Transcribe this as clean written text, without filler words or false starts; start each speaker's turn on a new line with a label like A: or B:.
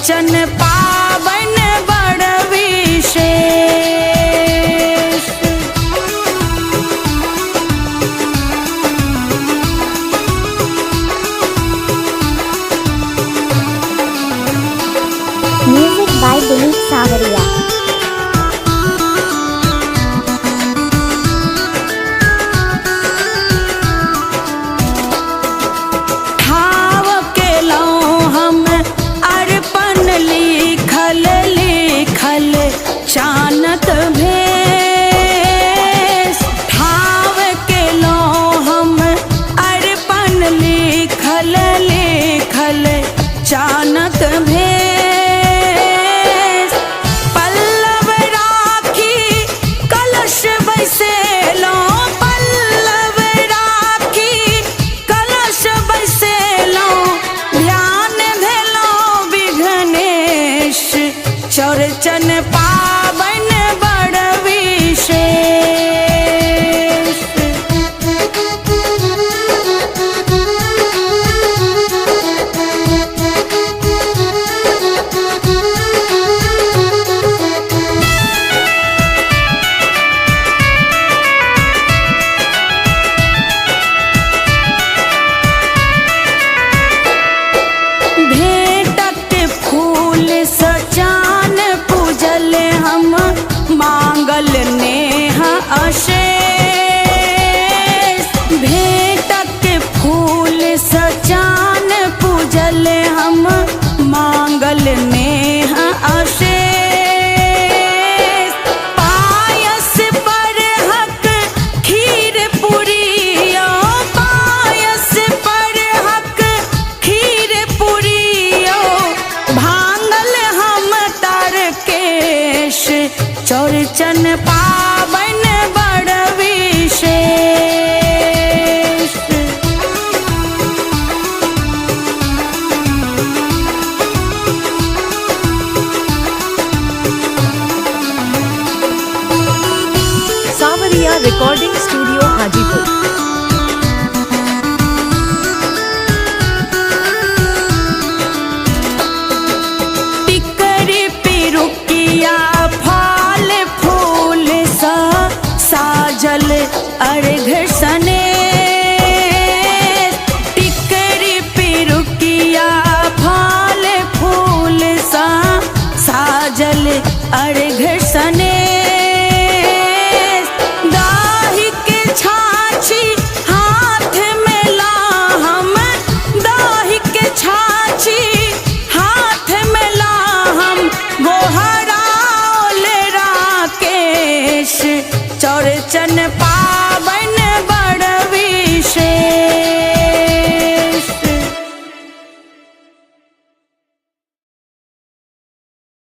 A: चौरचन पावन बड़ विशेष।
B: Music by Dilip Savaria.
A: ठाव के लो हम अर्पण लिखल लिखल चानत भेष। ठाव के लो हम अर्पण लिखल लिखल चानत भेष। पल्लव राखी कलश बैसेलो, पल्लव राखी कलश बैसेलो, ध्यान भेलो विघ्नेश। चौरचन पावन बड़ विशेष। भेंटक फूल सचान पूजल हम, मांगल नेह अशेष। भेंटक फूल सचान पूजल हम, मांगल नेह अशेष। पायस बरहक खीर पुरियो, पायस बरहक खीर पुरियो, भांगल हम तारकेश। चौरचन पावन बड़ विशेष।
C: Savaria Recording Studio, Hajipur.
A: टिकरी पिरुकिया फल फूल सा साजल अर्घ सनेश। टिकरी पिरुकिया फल फूल सा साजल अर्घ सनेश। दाही के छाछी हाथ में ला हम, दाही के छाछी हाथ में ला हम, गोहराओल राकेश। चौरचन पा